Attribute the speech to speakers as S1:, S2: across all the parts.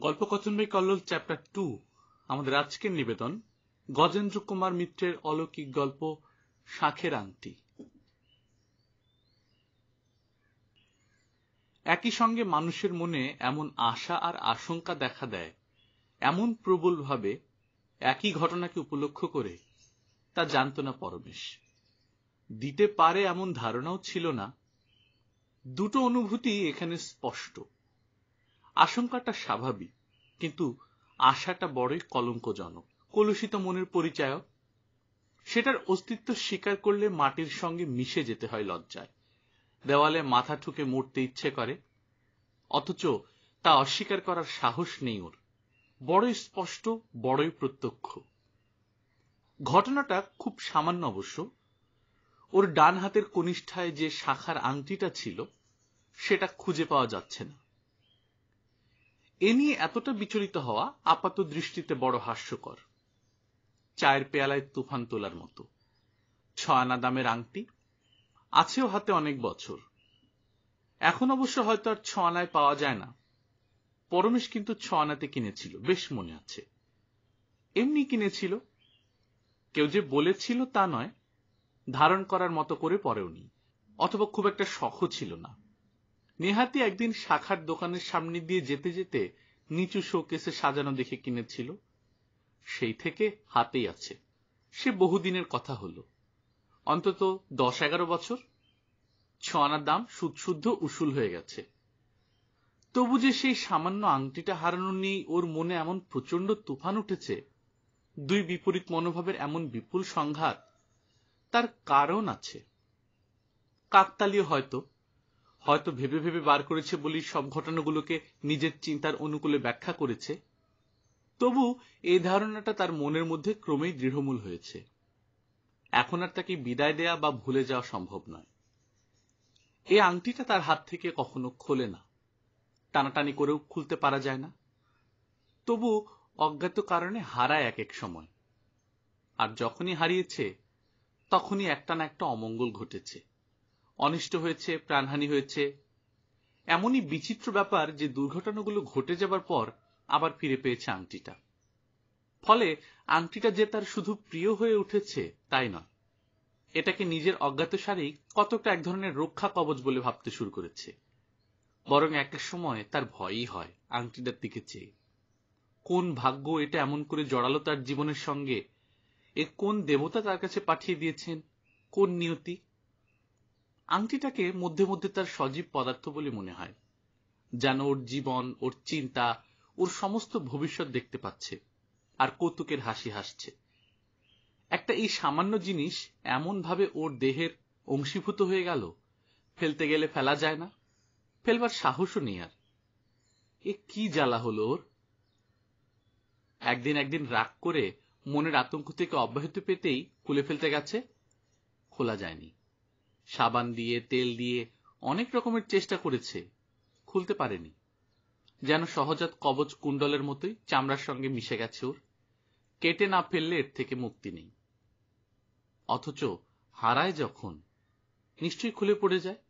S1: গল্পকথন by Kallol chapter 2 আমাদের আজকের নিবেদন গজেন্দ্র কুমার মিত্রের অলৌকিক গল্প শাঁখের আংটি। একই সঙ্গে মানুষের মনে এমন আশা আর আশঙ্কা দেখা দেয় এমন প্রবলভাবে একই ঘটনাকে উপলক্ষ করে তা জানত না পরমেশ। দিতে পারে এমন ধারণাও ছিল না। দুটো অনুভূতি এখানে স্পষ্ট। আশঙ্কাটা স্বাভাবিক, কিন্তু আশাটা বড়ই কলঙ্কজনক, কলুষিত মনের পরিচায়ক। সেটার অস্তিত্ব স্বীকার করলে মাটির সঙ্গে মিশে যেতে হয় লজ্জায়। দেওয়ালে মাথা ঠুকে মরতে ইচ্ছে করে, অথচ তা অস্বীকার করার সাহস নেই ওর। বড়ই স্পষ্ট, বড়ই প্রত্যক্ষ। ঘটনাটা খুব সামান্য অবশ্য। ওর ডান হাতের কনিষ্ঠায় যে শাখার আংটিটা ছিল সেটা খুঁজে পাওয়া যাচ্ছে না। এ নিয়ে এতটা বিচলিত হওয়া আপাত দৃষ্টিতে বড় হাস্যকর। চায়ের পেয়ালায় তুফান তোলার মতো। 6 আনা দামের আংটি, আছেও হাতে অনেক বছর। এখন অবশ্য হয়তো আর 6 আনায় পাওয়া যায় না। পরমেশ কিন্তু 6 আনাতে কিনেছিল, বেশ মনে আছে। এমনি কিনেছিল, কেউ যে বলেছিল তা নয়, ধারণ করার মতো করে পরেওনি, অথবা খুব একটা শখও ছিল না। নেহাতি একদিন শাখার দোকানের সামনে দিয়ে যেতে যেতে নিচু শোকেসে সাজানো দেখে কিনেছিল। সেই থেকে হাতেই আছে। সে বহুদিনের কথা হলো, অন্তত 10-11 বছর। 6 আনার দাম সুদসুদ্ধ উসুল হয়ে গেছে। তবু যে সেই সামান্য আংটিটা হারানো নিয়ে ওর মনে এমন প্রচন্ড তুফান উঠেছে, দুই বিপরীত মনোভাবের এমন বিপুল সংঘাত, তার কারণ আছে। কাকতালীয় হয়তো হয়তো ভেবে ভেবে বার করেছে বলেই সব ঘটনাগুলোকে নিজের চিন্তার অনুকূলে ব্যাখ্যা করেছে। তবু এই ধারণাটা তার মনের মধ্যে ক্রমেই দৃঢ়মূল হয়েছে। এখন আর তাকে বিদায় দেয়া বা ভুলে যাওয়া সম্ভব নয়। এই আংটিটা তার হাত থেকে কখনো খোলে না, টানাটানি করেও খুলতে পারা যায় না। তবু অজ্ঞাত কারণে হারায় এক এক সময়। আর যখনই হারিয়েছে তখনই একটা না একটা অমঙ্গল ঘটেছে, অনিষ্ট হয়েছে, প্রাণহানি হয়েছে। এমনই বিচিত্র ব্যাপার যে দুর্ঘটনাগুলো ঘটে যাবার পর আবার ফিরে পেয়েছে আংটিটা। ফলে আংটিটা যে তার শুধু প্রিয় হয়ে উঠেছে তাই নয়, এটাকে নিজের অজ্ঞাতসারেই কতটা এক ধরনের রক্ষা কবচ বলে ভাবতে শুরু করেছে। বরং এক এক সময় তার ভয়ই হয় আংটিটার দিকে চেয়ে। কোন ভাগ্য এটা এমন করে জড়ালো তার জীবনের সঙ্গে? এ কোন দেবতা তার কাছে পাঠিয়ে দিয়েছেন? কোন নিয়তি? আংটিটাকে মধ্যে মধ্যে তার সজীব পদার্থ বলে মনে হয়, যেন ওর জীবন, ওর চিন্তা, ওর সমস্ত ভবিষ্যৎ দেখতে পাচ্ছে আর কৌতুকের হাসি হাসছে। একটা এই সামান্য জিনিস এমন ভাবে ওর দেহের অংশীভূত হয়ে গেল, ফেলতে গেলে ফেলা যায় না, ফেলবার সাহসও নেই আর। এ কি জ্বালা হলো ওর! একদিন রাগ করে মনের আতঙ্ক থেকে অব্যাহত পেতেই খুলে ফেলতে গেছে, খোলা যায়নি। সাবান দিয়ে, তেল দিয়ে অনেক রকমের চেষ্টা করেছে, খুলতে পারেনি। যেন সহজাত কবচ কুণ্ডলের মতোই চামড়ার সঙ্গে মিশে গেছে ওর। কেটে না ফেললে এর থেকে মুক্তি নেই। অথচ হারায় যখন, নিশ্চয়ই খুলে পড়ে যায়।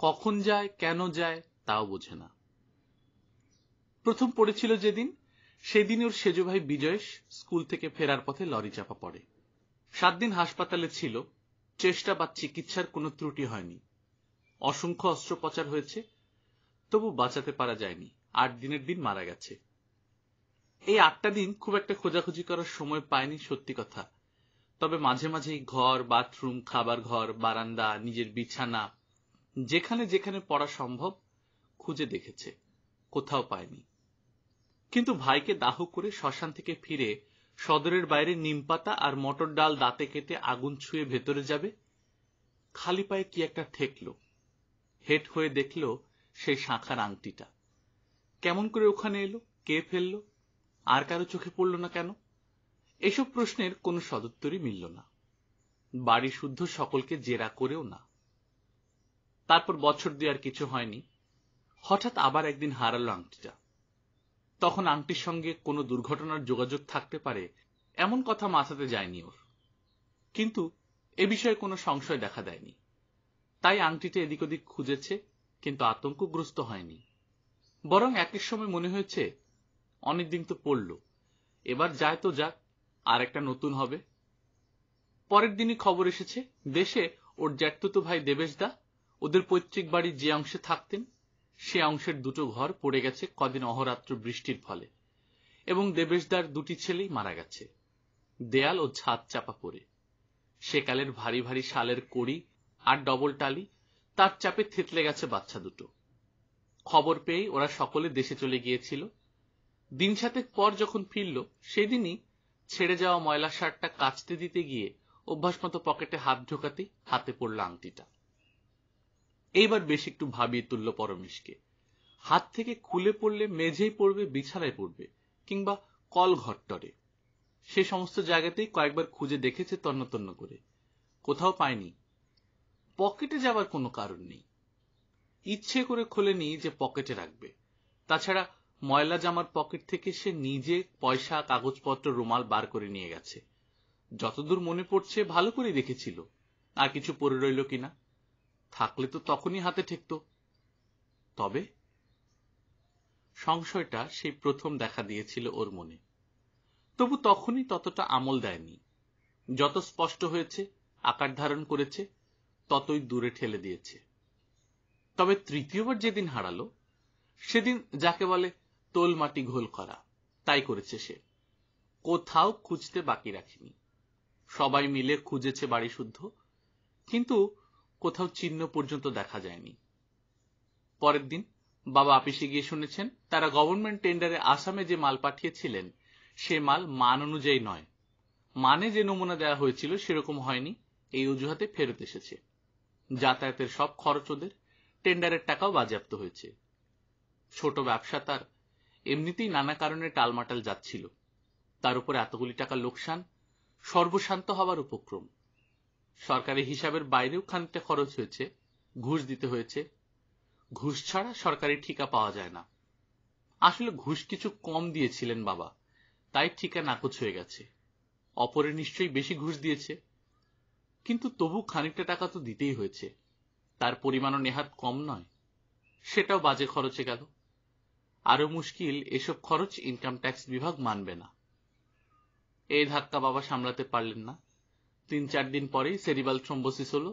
S1: কখন যায়, কেন যায় তাও বোঝে না। প্রথম পড়েছিল যেদিন, সেদিন ওর সেজ ভাই বিজয়েশ স্কুল থেকে ফেরার পথে লরি চাপা পড়ে। 7 দিন হাসপাতালে ছিল। চেষ্টা বা চিকিৎসার কোনো ত্রুটি হয়নি। অসংখ্য অস্ত্রোপচার হয়েছে, তবু বাঁচাতে পারা যায়নি। 8 দিনের দিন মারা গেছে। এই 8টা দিন খুব একটা খোঁজাখুঁজি করার সময় পায়নি, সত্যি কথা। তবে মাঝে মাঝেই ঘর, বাথরুম, খাবার ঘর, বারান্দা, নিজের বিছানা, যেখানে যেখানে পড়া সম্ভব খুঁজে দেখেছে, কোথাও পায়নি। কিন্তু ভাইকে দাহ করে শ্মশান থেকে ফিরে সদরের বাইরে নিমপাতা আর মটর ডাল দাঁতে কেটে আগুন ছুঁয়ে ভেতরে যাবে, খালি পায়ে কি একটা ঠেকলো। হেট হয়ে দেখল সেই শাঁখার আংটিটা। কেমন করে ওখানে এলো, কে ফেললো, আর কারো চোখে পড়ল না কেন? এসব প্রশ্নের কোনো সদুত্তরই মিলল না। বাড়ি শুদ্ধ সকলকে জেরা করেও না। তারপর বছর 2 আর কিছু হয়নি, হঠাৎ আবার একদিন হারালো আংটিটা। তখন আংটির সঙ্গে কোনো দুর্ঘটনার যোগাযোগ থাকতে পারে এমন কথা মাথাতে যায়নি ওর। কিন্তু এ বিষয়ে কোনো সংশয় দেখা দেয়নি। তাই আংটিটা এদিক ওদিক খুঁজেছে, কিন্তু আতঙ্কগ্রস্ত হয়নি। বরং একের সময় মনে হয়েছে অনেকদিন তো পড়ল, এবার যায় তো যাক, আর একটা নতুন হবে। পরের দিনই খবর এসেছে দেশে ওর জ্যাঠতুতো ভাই দেবেশদা ওদের পৈতৃক বাড়ির যে অংশে থাকতেন সে অংশের দুটো ঘর পড়ে গেছে কদিন অহরাত্র বৃষ্টির ফলে, এবং দেবেশদার দুটি ছেলেই মারা গেছে দেয়াল ও ছাদ চাপা পড়ে। সেকালের ভারী ভারী শালের কড়ি আর ডবল টালি তার চাপে থেতলে গেছে বাচ্চা দুটো। খবর পেয়েই ওরা সকলে দেশে চলে গিয়েছিল। দিন সাতেক পর যখন ফিরল, সেদিনই ছেড়ে যাওয়া ময়লা শার্টটা কাচতে দিতে গিয়ে অভ্যাস মতো পকেটে হাত ঢোকাতেই হাতে পড়ল আংটিটা। এইবার বেশ একটু ভাবিয়ে তুলল পরমেশকে। হাত থেকে খুলে পড়লে মেঝেই পড়বে, বিছানায় পড়বে, কিংবা কল ঘরটরে, সে সমস্ত জায়গাতেই কয়েকবার খুঁজে দেখেছে তন্ন তন্ন করে, কোথাও পায়নি। পকেটে যাবার কোনো কারণ নেই, ইচ্ছে করে খোলেনি যে পকেটে রাখবে। তাছাড়া ময়লা জামার পকেট থেকে সে নিজে পয়সা, কাগজপত্র, রুমাল বার করে নিয়ে গেছে। যতদূর মনে পড়ছে ভালো করে দেখেছিল, আর কিছু পড়ে রইল কিনা, থাকলে তো তখনই হাতে ঠেকত। তবে সংশয়টা সেই প্রথম দেখা দিয়েছিল ওর মনে, তবু তখনই ততটা আমল দেয়নি। যত স্পষ্ট হয়েছে, আকার ধারণ করেছে, ততই দূরে ঠেলে দিয়েছে। তবে তৃতীয়বার যেদিন হারালো, সেদিন যাকে বলে তোল মাটি ঘোল করা, তাই করেছে সে। কোথাও খুঁজতে বাকি রাখেনি। সবাই মিলে খুঁজেছে বাড়ি শুদ্ধ, কিন্তু কোথাও চিহ্ন পর্যন্ত দেখা যায়নি। পরের দিন বাবা আপিসে গিয়ে শুনেছেন তারা গভর্নমেন্ট টেন্ডারে আসামে যে মাল পাঠিয়েছিলেন সে মাল মান অনুযায়ী নয়, মানে যে নমুনা দেওয়া হয়েছিল সেরকম হয়নি, এই অজুহাতে ফেরত এসেছে। যাতায়াতের সব খরচ ওদের, টেন্ডারের টাকাও বাজেয়াপ্ত হয়েছে। ছোট ব্যবসা তার, এমনিতেই নানা কারণে টালমাটাল যাচ্ছিল, তার উপর এতগুলি টাকা লোকসান, সর্বশান্ত হবার উপক্রম। সরকারি হিসাবের বাইরেও খানিকটা খরচ হয়েছে, ঘুষ দিতে হয়েছে। ঘুষ ছাড়া সরকারি ঠিকা পাওয়া যায় না। আসলে ঘুষ কিছু কম দিয়েছিলেন বাবা, তাই ঠিকা নাকচ হয়ে গেছে। অপরে নিশ্চয়ই বেশি ঘুষ দিয়েছে, কিন্তু তবু খানিকটা টাকা তো দিতেই হয়েছে, তার পরিমাণও নেহাত কম নয়। সেটাও বাজে খরচে গেল। আরো মুশকিল, এসব খরচ ইনকাম ট্যাক্স বিভাগ মানবে না। এই ধাক্কা বাবা সামলাতে পারলেন না। 3-4 দিন পরেই সেরিব্রাল থ্রম্বোসিস হলো।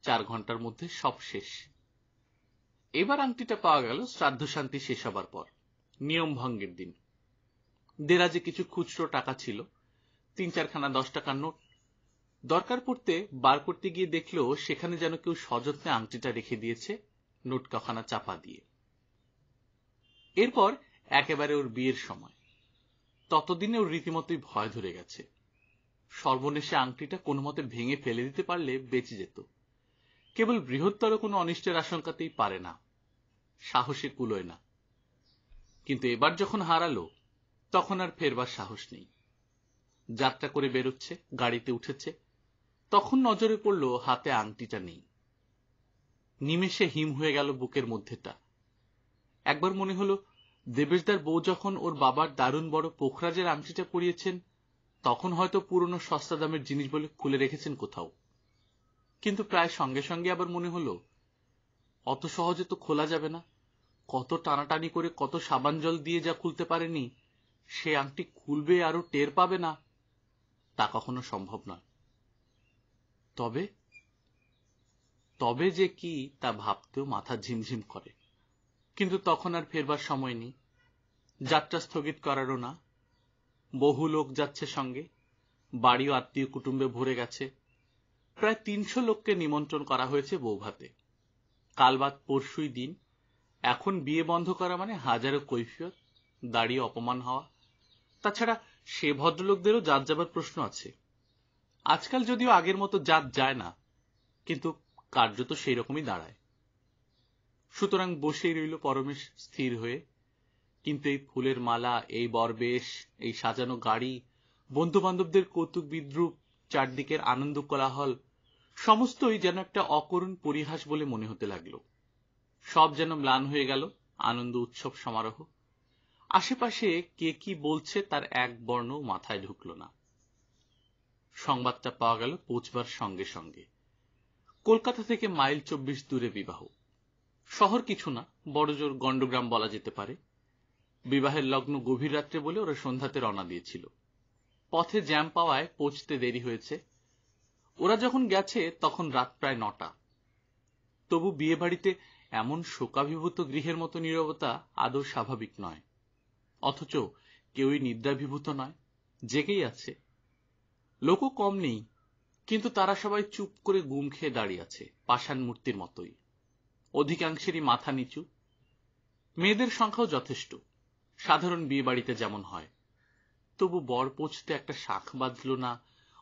S1: 4 ঘন্টার মধ্যে সব শেষ। এবার আংটিটা পাওয়া গেল শ্রাদ্ধ শান্তি শেষ হবার পর, নিয়ম ভঙ্গের দিন। দেরাজে কিছু খুচরো টাকা ছিল, 3-4 খানা 10 টাকার নোট। দরকার পড়তে বার করতে গিয়ে দেখলেও সেখানে যেন কেউ সযত্নে আংটিটা রেখে দিয়েছে, নোট কখানা চাপা দিয়ে। এরপর একেবারে ওর বিয়ের সময়। ততদিনে ওর রীতিমতোই ভয় ধরে গেছে। সর্বনেশে আংটিটা কোনো মতে ভেঙে ফেলে দিতে পারলে বেঁচে যেত। কেবল বৃহত্তর কোনো অনিষ্টের আশঙ্কাতেই পারে না, সাহসে কুলোয় না। কিন্তু এবার যখন হারালো, তখন আর ফেরবার সাহস নেই। যাত্রা করে বেরোচ্ছে, গাড়িতে উঠেছে, তখন নজরে পড়ল হাতে আংটিটা নেই। নিমেষে হিম হয়ে গেল বুকের মধ্যেটা। একবার মনে হলো দেবেশদার বউ যখন ওর বাবার দারুণ বড় পোখরাজের আংটিটা পরিয়েছেন, তখন হয়তো পুরনো সস্তা দামের জিনিস বলে খুলে রেখেছেন কোথাও। কিন্তু প্রায় সঙ্গে সঙ্গে আবার মনে হলো অত সহজে তো খোলা যাবে না। কত টানাটানি করে, কত সাবান জল দিয়ে যা খুলতে পারেনি, সে আংটি খুলবে আরো টের পাবে না, তা কখনো সম্ভব নয়। তবে তবে যে কি তা ভাবতেও মাথা ঝিমঝিম করে। কিন্তু তখন আর ফেরবার সময় নেই, যাত্রা স্থগিত করারও না। বহু লোক যাচ্ছে সঙ্গে, বাড়িও আত্মীয় কুটুম্বে ভরে গেছে। প্রায় 300 লোককে নিমন্ত্রণ করা হয়েছে বৌভাতে। কাল বাদ পরশুই দিন। এখন বিয়ে বন্ধ করা মানে হাজারো কৈফিয়ত, দাঁড়িয়ে অপমান হওয়া। তাছাড়া সে ভদ্রলোকদেরও জাত যাবার প্রশ্ন আছে। আজকাল যদিও আগের মতো জাত যায় না, কিন্তু কার্য তো সেই রকমই দাঁড়ায়। সুতরাং বসেই রইল পরমেশ স্থির হয়ে। কিন্তু এই ফুলের মালা, এই বরবেশ, এই সাজানো গাড়ি, বন্ধু বান্ধবদের কৌতুক বিদ্রুপ, চারদিকের আনন্দ কোলাহল, সমস্তই যেন একটা অকরুণ পরিহাস বলে মনে হতে লাগলো। সব যেন ম্লান হয়ে গেল আনন্দ উৎসব সমারোহ। আশেপাশে কে কি বলছে তার এক বর্ণ মাথায় ঢুকল না। সংবাদটা পাওয়া গেল পৌঁছবার সঙ্গে সঙ্গে। কলকাতা থেকে মাইল 24 দূরে বিবাহ। শহর কিছু না, বড়জোর গণ্ডগ্রাম বলা যেতে পারে। বিবাহের লগ্ন গভীর রাত্রে বলে ওরা সন্ধ্যাতে রওনা দিয়েছিল। পথে জ্যাম পাওয়ায় পৌঁছতে দেরি হয়েছে। ওরা যখন গেছে তখন রাত প্রায় 9টা। তবু বিয়ে বাড়িতে এমন শোকাভিভূত গৃহের মতো নীরবতা আদৌ স্বাভাবিক নয়। অথচ কেউই নিদ্রাভিভূত নয়, জেগেই আছে। লোকও কম নেই, কিন্তু তারা সবাই চুপ করে গুম খেয়ে দাঁড়িয়ে আছে, পাষাণ মূর্তির মতোই। অধিকাংশেরই মাথা নিচু। মেয়েদের সংখ্যাও যথেষ্ট, সাধারণ বিয়ে বাড়িতে যেমন হয়। তবু বর পৌঁছতে একটা শাঁখ বাজল না,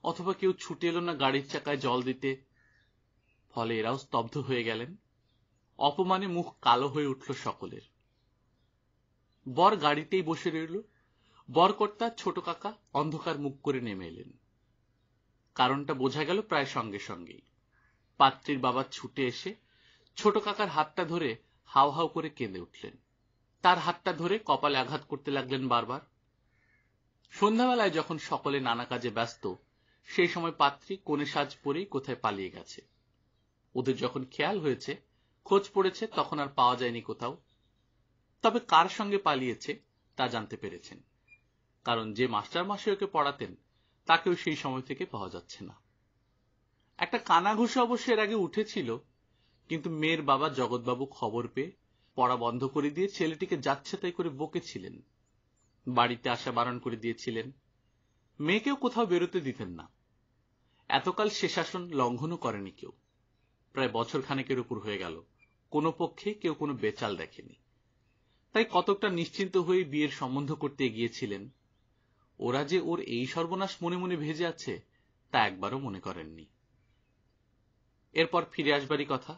S1: অথবা কেউ ছুটে এলো না গাড়ির চাকায় জল দিতে। ফলে এরাও স্তব্ধ হয়ে গেলেন। অপমানে মুখ কালো হয়ে উঠল সকলের। বর গাড়িতেই বসে রইল। বরকর্তা ছোট কাকা অন্ধকার মুখ করে নেমে এলেন। কারণটা বোঝা গেল প্রায় সঙ্গে সঙ্গেই। পাত্রীর বাবা ছুটে এসে ছোট কাকার হাতটা ধরে হাউ হাউ করে কেঁদে উঠলেন। তার হাতটা ধরে কপালে আঘাত করতে লাগলেন বারবার। সন্ধ্যাবেলায় যখন সকলে নানা কাজে ব্যস্ত, সেই সময় পাত্রী কনে সাজ পরেই কোথায় পালিয়ে গেছে। ওদের যখন খেয়াল হয়েছে, খোঁজ পড়েছে, তখন আর পাওয়া যায়নি কোথাও। তবে কার সঙ্গে পালিয়েছে তা জানতে পেরেছেন, কারণ যে মাস্টার মশাই ওকে পড়াতেন তাকেও সেই সময় থেকে পাওয়া যাচ্ছে না। একটা কানাঘুষে অবশ্য এর আগে উঠেছিল, কিন্তু মেয়ের বাবা জগৎবাবু খবর পেয়ে পড়া বন্ধ করে দিয়ে ছেলেটিকে যাচ্ছে তাই করে বকেছিলেন। বাড়িতে আসা বারণ করে দিয়েছিলেন। মেয়েকেও কোথাও বেরোতে দিতেন না। এতকাল সে শাসন লঙ্ঘনও করেনি কেউ। প্রায় বছর খানেকের উপর হয়ে গেল, কোনো পক্ষে কেউ কোনো বেচাল দেখেনি। তাই কতকটা নিশ্চিন্ত হয়ে বিয়ের সম্বন্ধ করতে এগিয়েছিলেন। ওরা যে ওর এই সর্বনাশ মনে মনে ভেজে আছে তা একবারও মনে করেননি। এরপর ফিরে আসবারই কথা।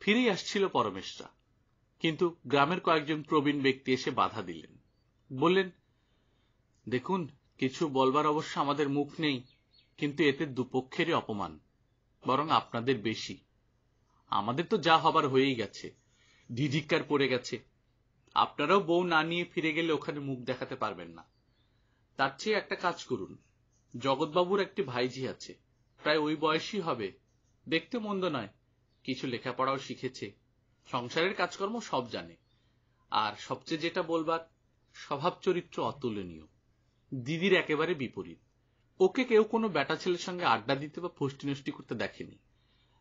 S1: ফিরেই আসছিল পরমেশরা, কিন্তু গ্রামের কয়েকজন প্রবীণ ব্যক্তি এসে বাধা দিলেন। বললেন, দেখুন, কিছু বলবার অবশ্য আমাদের মুখ নেই, কিন্তু এতে দুপক্ষেরই অপমান, বরং আপনাদের বেশি। আমাদের তো যা হবার হয়েই গেছে, ধিধিক্কার পড়ে গেছে। আপনারাও বউ না নিয়ে ফিরে গেলে ওখানে মুখ দেখাতে পারবেন না। তার চেয়ে একটা কাজ করুন। জগৎবাবুর একটি ভাইঝি আছে, প্রায় ওই বয়সী হবে, দেখতে মন্দ নয়, কিছু লেখাপড়াও শিখেছে, সংসারের কাজকর্ম সব জানে, আর সবচেয়ে যেটা বলবার, স্বভাব চরিত্র অতুলনীয়। দিদির একেবারে বিপরীত। ওকে কেউ কোনো বেটা ছেলের সঙ্গে আড্ডা দিতে বা ফষ্টি নষ্টি করতে দেখেনি।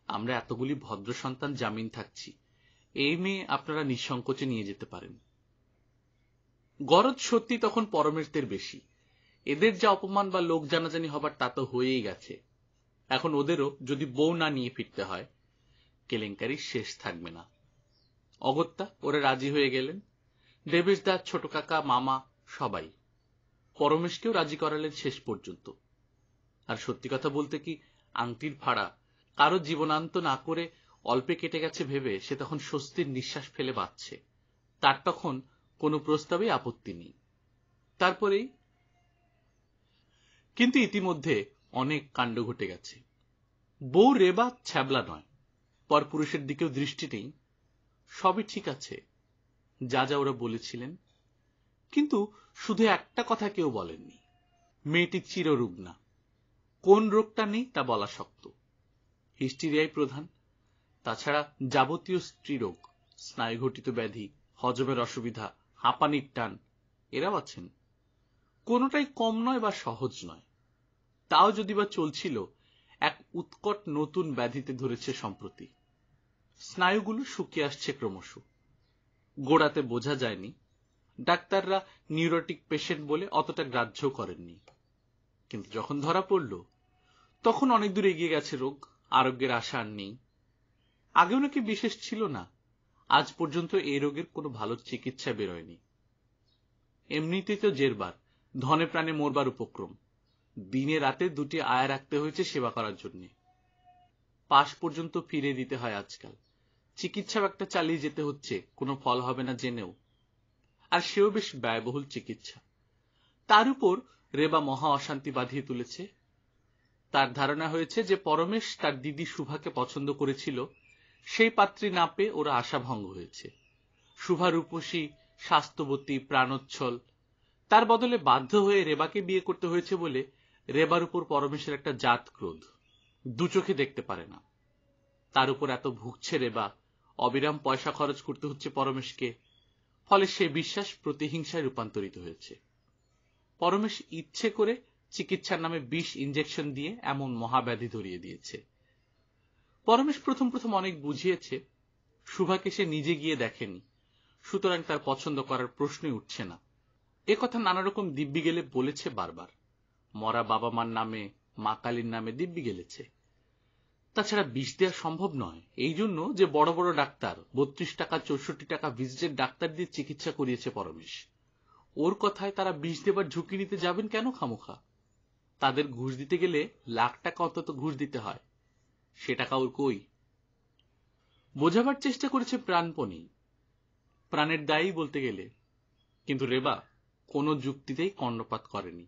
S1: আমরা এতগুলি ভদ্র সন্তান জামিন থাকছি, এই মেয়ে আপনারা নিঃসংকোচে নিয়ে যেতে পারেন। গরজ সত্যি তখন পরমেশদের বেশি। এদের যা অপমান বা লোক জানাজানি হবার তা তো হয়েই গেছে। এখন ওদেরও যদি বউ না নিয়ে ফিরতে হয়, কেলেঙ্কারির শেষ থাকবে না। অগত্যা ওরা রাজি হয়ে গেলেন। দেবেশদা, ছোট কাকা, মামা সবাই। পরমেশকেও রাজি করালেন শেষ পর্যন্ত। আর সত্যি কথা বলতে কি, আংটির ভাড়া কারো জীবনান্ত না করে অল্পে কেটে গেছে ভেবে সে তখন স্বস্তির নিঃশ্বাস ফেলে বাঁচছে। তার তখন কোনো প্রস্তাবে আপত্তি নেই। তারপরেই কিন্তু ইতিমধ্যে অনেক কাণ্ড ঘটে গেছে। বউ রেবা ছ্যাবলা নয়, পরপুরুষের দিকেও দৃষ্টি নেই, সবই ঠিক আছে যা যা ওরা বলেছিলেন। কিন্তু শুধু একটা কথা কেউ বলেননি, মেয়েটি চিররুগ্না। কোন রোগটা নেই তা বলা শক্ত। হিস্টিরিয়াই প্রধান। তাছাড়া যাবতীয় স্ত্রীরোগ, স্নায়ুঘটিত ব্যাধি, হজমের অসুবিধা, হাঁপানির টান, এরাও আছেন। কোনোটাই কম নয় বা সহজ নয়। তাও যদি বা চলছিল, এক উৎকট নতুন ব্যাধিতে ধরেছে সম্প্রতি। স্নায়ুগুলো শুকিয়ে আসছে ক্রমশ। গোড়াতে বোঝা যায়নি, ডাক্তাররা নিউরোটিক পেশেন্ট বলে অতটা গ্রাহ্য করেননি। কিন্তু যখন ধরা পড়ল, তখন অনেক দূর এগিয়ে গেছে রোগ, আরোগ্যের আশা আর নেই। আগেও নাকি বিশেষ ছিল না, আজ পর্যন্ত এই রোগের কোনো ভালো চিকিৎসা বেরোয়নি। এমনিতেই তো জেরবার, ধনে প্রাণে মরবার উপক্রম। দিনে রাতে দুটি আয়া রাখতে হয়েছে সেবা করার জন্য। পাশ পর্যন্ত ফিরে দিতে হয় আজকাল। চিকিৎসাও একটা চালিয়ে যেতে হচ্ছে, কোনো ফল হবে না জেনেও। আর সেও বেশ ব্যয়বহুল চিকিৎসা। তার উপর রেবা মহা অশান্তি বাঁধিয়ে তুলেছে। তার ধারণা হয়েছে যে পরমেশ তার দিদি শুভাকে পছন্দ করেছিল, সেই পাত্রী না পেয়ে ওরা আশাভঙ্গ হয়েছে। শুভা রূপসী, স্বাস্থ্যবতী, প্রাণোচ্ছল। তার বদলে বাধ্য হয়ে রেবাকে বিয়ে করতে হয়েছে বলে রেবার উপর পরমেশের একটা জাত ক্রোধ। দু চোখে দেখতে পারে না। তার উপর এত ভুগছে রেবা, অবিরাম পয়সা খরচ করতে হচ্ছে পরমেশকে, ফলে সে বিশ্বাস প্রতিহিংসায় রূপান্তরিত হয়েছে। পরমেশ ইচ্ছে করে চিকিৎসার নামে বিষ ইঞ্জেকশন দিয়ে এমন মহাব্যাধি ধরিয়ে দিয়েছে। পরমেশ প্রথম প্রথম অনেক বুঝিয়েছে, সুভাকে সে নিজে গিয়ে দেখেনি, সুতরাং তার পছন্দ করার প্রশ্নই উঠছে না। একথা নানা রকম দিব্যি গেলে বলেছে বারবার। মরা বাবা মার নামে, মা কালীর নামে দিব্যি গেলেছে। তাছাড়া বিষ দেওয়া সম্ভব নয়, এই জন্য যে বড় বড় ডাক্তার 32 টাকা 64 টাকা ভিজিটের ডাক্তার দিয়ে চিকিৎসা করিয়েছে পরমেশ। ওর কথায় তারা বিষ দেবার ঝুঁকি নিতে যাবেন কেন খামোখা? তাদের ঘুষ দিতে গেলে লাখ টাকা অন্তত ঘুষ দিতে হয়, সে টাকা ওর কই? বোঝাবার চেষ্টা করেছে প্রাণপণী, প্রাণের দায়ী বলতে গেলে, কিন্তু রেবা কোনো যুক্তিতেই কর্ণপাত করেনি।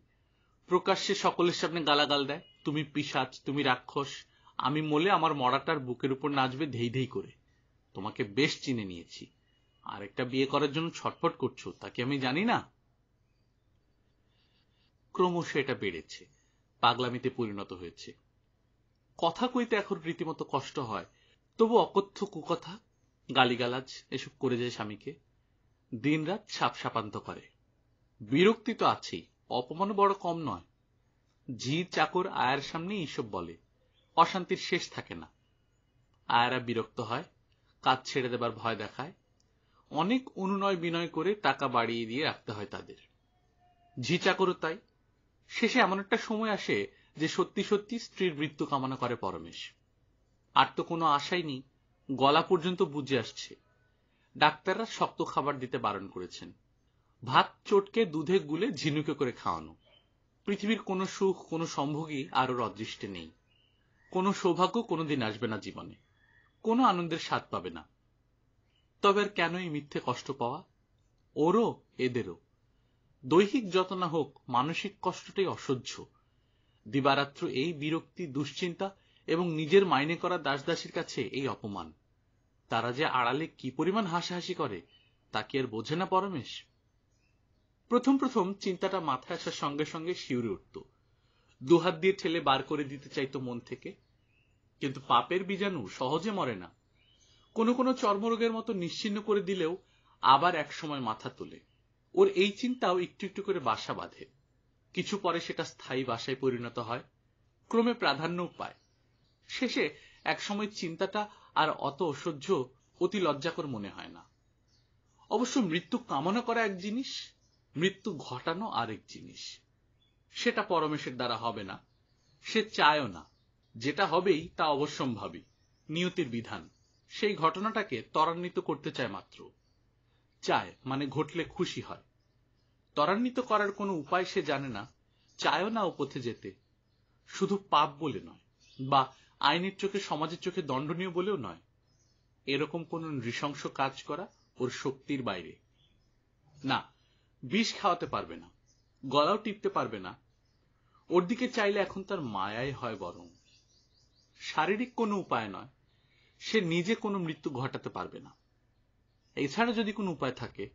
S1: প্রকাশ্যে সকলের সামনে গালাগাল দেয়, তুমি পিশাচ, তুমি রাক্ষস, আমি মলে আমার মরাটার বুকের উপর নাচবে ধেই ধেই করে। তোমাকে বেশ চিনে নিয়েছি, আরেকটা বিয়ে করার জন্য ছটফট করছো, তাকে আমি জানি না? ক্রমশ এটা বেড়েছে, পাগলামিতে পরিণত হয়েছে। কথা কইতে এখন রীতিমতো কষ্ট হয়, তবু অকথ্য কুকথা, গালিগালাজ এসব করে যায় স্বামীকে। দিনরাত সাপসাপান্ত করে। বিরক্তি তো আছেই, অপমানও বড় কম নয়। ঝি চাকর আয়ার সামনে এইসব বলে, অশান্তির শেষ থাকে না। আয়ারা বিরক্ত হয়, কাজ ছেড়ে দেবার ভয় দেখায়। অনেক অনুনয় বিনয় করে টাকা বাড়িয়ে দিয়ে রাখতে হয় তাদের। ঝি চাকরও তাই। শেষে এমন একটা সময় আসে যে সত্যি সত্যি স্ত্রীর মৃত্যু কামনা করে পরমেশ। আর তো কোনো আশাই নেই, গলা পর্যন্ত বুঝে আসছে। ডাক্তাররা শক্ত খাবার দিতে বারণ করেছেন। ভাত চটকে দুধে গুলে ঝিনুকে করে খাওয়ানো। পৃথিবীর কোনো সুখ, কোনো সম্ভোগই আর ওর অদৃষ্টে নেই। কোনো সৌভাগ্য কোনোদিন আসবে না জীবনে, কোনো আনন্দের স্বাদ পাবে না। তবে আর কেন এই মিথ্যে কষ্ট পাওয়া? ওরও এদেরও। দৈহিক যত না হোক, মানসিক কষ্টটাই অসহ্য। দিবারাত্র এই বিরক্তি, দুশ্চিন্তা এবং নিজের মাইনে করা দাসদাসীর কাছে এই অপমান। তারা যে আড়ালে কি পরিমাণ হাসাহাসি করে তা কি আর বোঝে না পরমেশ? প্রথম প্রথম চিন্তাটা মাথায় আসার সঙ্গে সঙ্গে শিউরে উঠত, দুহাত দিয়ে ঠেলে বার করে দিতে চাইতো মন থেকে। কিন্তু পাপের বীজাণু সহজে মরে না। কোনো কোনো চর্মরোগের মতো নিশ্চিহ্ন করে দিলেও আবার এক সময় মাথা তোলে। ওর এই চিন্তাও একটু একটু করে বাসা বাঁধে। কিছু পরে সেটা স্থায়ী বাসায় পরিণত হয়, ক্রমে প্রাধান্যও পায়। শেষে এক সময় চিন্তাটা আর অত অসহ্য, অতি লজ্জাকর মনে হয় না। অবশ্য মৃত্যু কামনা করা এক জিনিস, মৃত্যু ঘটানো আরেক জিনিস। সেটা পরমেশের দ্বারা হবে না, সে চায়ও না। যেটা হবেই তা অবশ্যম্ভাবী, নিয়তির বিধান। সেই ঘটনাটাকে ত্বরান্বিত করতে চায় মাত্র। চায় মানে ঘটলে খুশি হয়। ত্বরান্বিত করার কোনো উপায় সে জানে না, চায়ও না ও পথে যেতে। শুধু পাপ বলে নয়, বা আইনের চোখে, সমাজের চোখে দণ্ডনীয় বলেও নয়। এরকম কোন নৃশংস কাজ করা ওর শক্তির বাইরে। না, বিষ খাওয়াতে পারবে না, গলাও টিপতে পারবে না। ওর দিকে চাইলে এখন তার মায়াই হয় বরং। শারীরিক কোনো উপায় নয়, সে নিজে কোনো মৃত্যু ঘটাতে পারবে না। এছাড়া যদি কোনো উপায় থাকে,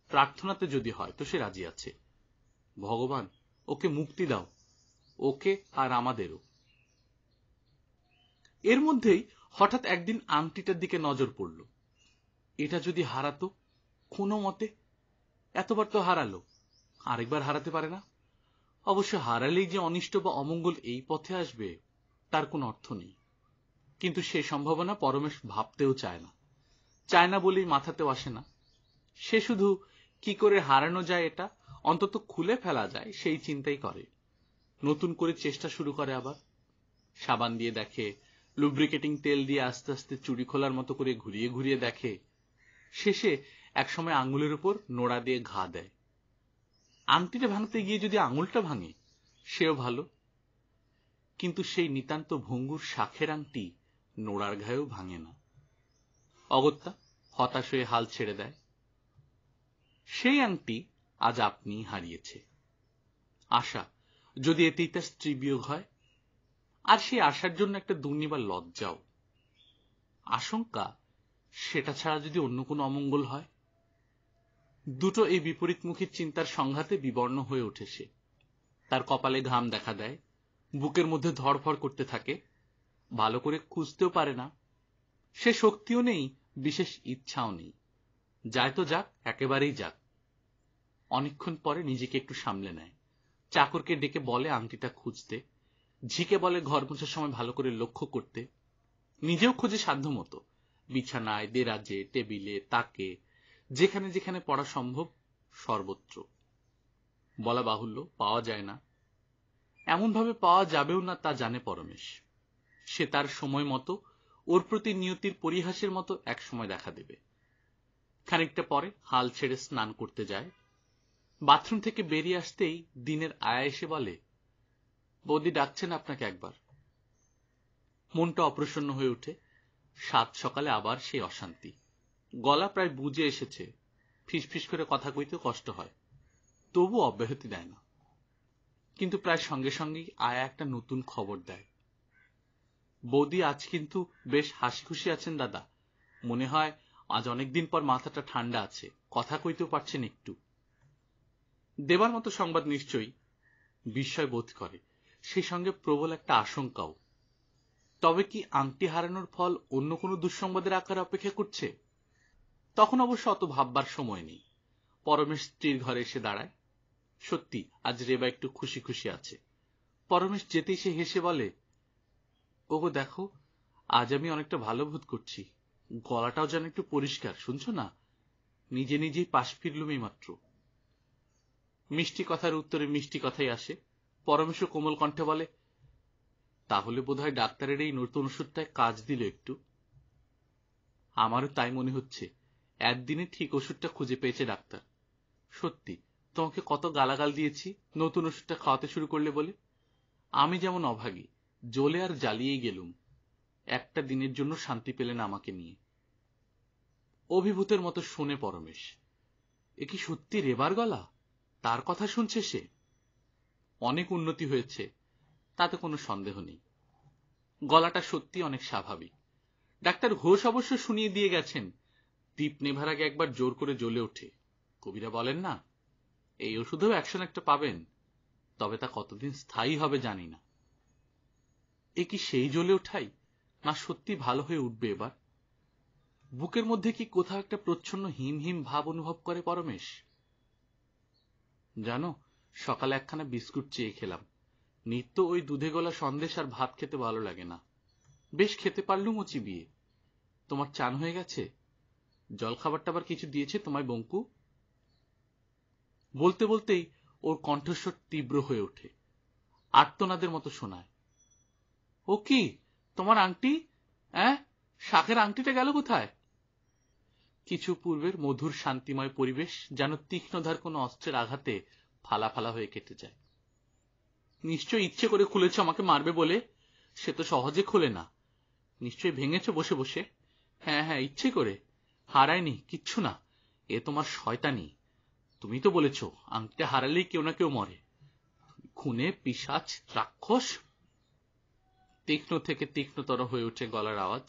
S1: প্রার্থনাতে যদি হয়, তো সে রাজি আছে। ভগবান, ওকে মুক্তি দাও, ওকে আর আমাদেরও। এর মধ্যেই হঠাৎ একদিন আংটিটার দিকে নজর পড়ল। এটা যদি হারাতো কোনো মতে। এতবার তো হারালো, আরেকবার হারাতে পারে না। অবশ্য হারালেই যে অনিষ্ট বা অমঙ্গল এই পথে আসবে তার কোনো অর্থ নেই। কিন্তু সে সম্ভাবনা পরমেশ ভাবতেও চায় না। চায় না বলেই মাথাতেও আসে না। সে শুধু কি করে হারানো যায়, এটা অন্তত খুলে ফেলা যায়, সেই চিন্তাই করে। নতুন করে চেষ্টা শুরু করে আবার। সাবান দিয়ে দেখে, লুব্রিকেটিং তেল দিয়ে আস্তে আস্তে চুড়ি খোলার মতো করে ঘুরিয়ে ঘুরিয়ে দেখে। শেষে একসময় আঙুলের উপর নোড়া দিয়ে ঘা দেয়। আংটিটা ভাঙতে গিয়ে যদি আঙুলটা ভাঙে, সেও ভালো। কিন্তু সেই নিতান্ত ভঙ্গুর শাখের আংটি নোড়ার ঘায়েও ভাঙে না। অগত্যা হতাশ হয়ে হাল ছেড়ে দেয়। সেই আংটি আজ আপনি হারিয়েছে। আশা, যদি এতেই তার স্ত্রী বিয়োগ হয়, আর সেই আশার জন্য একটা দুর্নিবার লজ্জাও। আশঙ্কা, সেটা ছাড়া যদি অন্য কোনো অমঙ্গল হয়। দুটো এই বিপরীতমুখী চিন্তার সংঘাতে বিবর্ণ হয়ে ওঠে সে। তার কপালে ঘাম দেখা দেয়, বুকের মধ্যে ধড়ফড় করতে থাকে। ভালো করে খুঁজতেও পারে না। সে শক্তিও নেই বিশেষ ইচ্ছাও নেই। যায় তো যাক, একেবারেই যাক। অনেকক্ষণ পরে নিজেকে একটু সামলে নেয়। চাকরকে ডেকে বলে আংটিটা খুঁজতে, ঝিকে বলে ঘর মোছার সময় ভালো করে লক্ষ্য করতে। নিজেও খোঁজে সাধ্যমতো, বিছানায়, দেরাজে, টেবিলে, তাকে, যেখানে যেখানে পড়া সম্ভব সর্বত্র। বলা বাহুল্য, পাওয়া যায় না। এমনভাবে পাওয়া যাবেও না তা জানে পরমেশ। সে তার সময় মতো, ওর প্রতি নিয়তির পরিহাসের মতো এক সময় দেখা দেবে। খানিকটা পরে হাল ছেড়ে স্নান করতে যায়। বাথরুম থেকে বেরিয়ে আসতেই দিনের আয়া এসে বলে, বৌদি ডাকছেন আপনাকে একবার। মনটা অপ্রসন্ন হয়ে ওঠে। সাত সকালে আবার সেই অশান্তি। গলা প্রায় বুজে এসেছে, ফিসফিস করে কথা কইতেও কষ্ট হয়, তবু অব্যাহতি দেয় না। কিন্তু প্রায় সঙ্গে সঙ্গেই আয়া একটা নতুন খবর দেয়। বৌদি আজ কিন্তু বেশ হাসি খুশি আছেন দাদা, মনে হয় আজ অনেকদিন পর মাথাটা ঠান্ডা আছে, কথা কইতেও পারছেন একটু। দেবার মতো সংবাদ নিশ্চয়ই। বিস্ময় বোধ করে, সেই সঙ্গে প্রবল একটা আশঙ্কাও। তবে কি আংটি হারানোর ফল অন্য কোনো দুঃসংবাদের আকারে অপেক্ষা করছে? তখন অবশ্য অত ভাববার সময় নেই। পরমেশ স্ত্রীর ঘরে এসে দাঁড়ায়। সত্যি আজ রেবা একটু খুশি খুশি আছে। পরমেশ যেতেই সে হেসে বলে, ওগো দেখো, আজ আমি অনেকটা ভালো বোধ করছি। গলাটাও যেন একটু পরিষ্কার, শুনছো না? নিজে নিজেই পাশ ফিরলুম এই মাত্র। মিষ্টি কথার উত্তরে মিষ্টি কথাই আসে। পরমেশ কোমল কণ্ঠে বলে, তাহলে বোধহয় ডাক্তারের এই নতুন ওষুধটায় কাজ দিল একটু। আমারও তাই মনে হচ্ছে। একদিনে ঠিক ওষুধটা খুঁজে পেয়েছে ডাক্তার। সত্যি তোমাকে কত গালাগাল দিয়েছি নতুন ওষুধটা খাওয়াতে শুরু করলে বলে। আমি যেমন অভাগী, জ্বলে আর জ্বালিয়েই গেলুম। একটা দিনের জন্য শান্তি পেলেন আমাকে নিয়ে। অভিভূতের মতো শুনে পরমেশ, এ কি সত্যি রেবার গলা? তার কথা শুনছে সে? অনেক উন্নতি হয়েছে, তাতে কোনো সন্দেহ নেই। গলাটা সত্যি অনেক স্বাভাবিক। ডাক্তার ঘোষ অবশ্য শুনিয়ে দিয়ে গেছেন, দীপ নেভার আগে একবার জোর করে জ্বলে ওঠে। কবিরা বলেন না, এই ওষুধেও অ্যাকশন একটা পাবেন, তবে তা কতদিন স্থায়ী হবে জানি না। এ কি সেই জ্বলে ওঠাই, না সত্যি ভালো হয়ে উঠবে এবার? বুকের মধ্যে কি কোথাও একটা প্রচ্ছন্ন হিম হিম ভাব অনুভব করে পরমেশ। জানো, সকালে একখানা বিস্কুট চেয়ে খেলাম। নিত্য ওই দুধে গলা সন্দেশ আর ভাত খেতে ভালো লাগে না। বেশ খেতে পারলুম ও চিবিয়ে। তোমার চান হয়ে গেছে? জলখাবার টাবার কিছু দিয়েছে তোমায় বঙ্কু? বলতে বলতেই ওর কণ্ঠস্বর তীব্র হয়ে ওঠে, আর্তনাদের মতো শোনায়। ও কি, তোমার আংটি? শাখের আংটিটা গেল কোথায়? কিছু পূর্বের মধুর শান্তিময় পরিবেশ যেন তীক্ষ্ণধার কোনো অস্ত্রের আঘাতে ফালা ফালা হয়ে কেটে যায়। নিশ্চয় ইচ্ছে করে খুলেছ আমাকে মারবে বলে। সে তো সহজে খোলে না। নিশ্চয়ই ভেঙেছ বসে বসে। হ্যাঁ হ্যাঁ, ইচ্ছে করে। হারায়নি, কিচ্ছু না। এ তোমার শয়তানি। তুমি তো বলেছ আংটিটা হারালেই কেউ না কেউ মরে। খুনে, পিশাচ, রাক্ষস। তীক্ষ্ণ থেকে তীক্ষ্ণতর হয়ে ওঠে গলার আওয়াজ।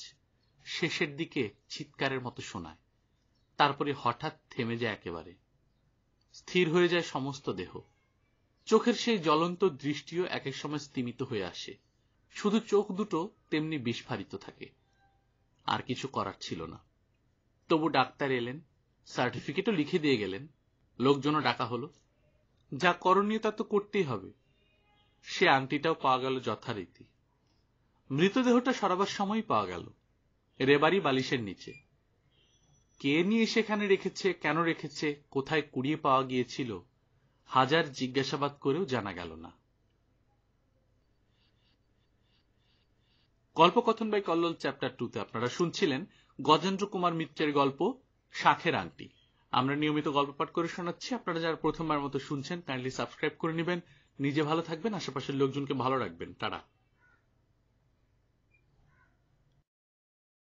S1: শেষের দিকে চিৎকারের মতো শোনায়। তারপরে হঠাৎ থেমে যায় একেবারে। স্থির হয়ে যায় সমস্ত দেহ। চোখের সেই জ্বলন্ত দৃষ্টিও এক এক সময় স্তিমিত হয়ে আসে। শুধু চোখ দুটো তেমনি বিস্ফারিত থাকে। আর কিছু করার ছিল না। তবু ডাক্তার এলেন, সার্টিফিকেটও লিখে দিয়ে গেলেন। লোকজনও ডাকা হলো। যা করণীয় তা তো করতেই হবে। সে আংটিটাও পাওয়া গেল যথারীতি। মৃতদেহটা সরাবার সময়ই পাওয়া গেল, রেবারি বালিশের নিচে। কে নিয়ে সেখানে রেখেছে, কেন রেখেছে, কোথায় কুড়িয়ে পাওয়া গিয়েছিল, হাজার জিজ্ঞাসাবাদ করেও জানা গেল না। গল্পকথন বাই কল্লোল চ্যাপ্টার 2-তে আপনারা শুনছিলেন গজেন্দ্র কুমার মিত্রের গল্প শাখের আংটি। আমরা নিয়মিত গল্প পাঠ করে শোনাচ্ছি। আপনারা যারা প্রথমবার মতো শুনছেন, কাইন্ডলি সাবস্ক্রাইব করে নেবেন। নিজে ভালো থাকবেন, আশেপাশের লোকজনকে ভালো রাখবেন। টাটা।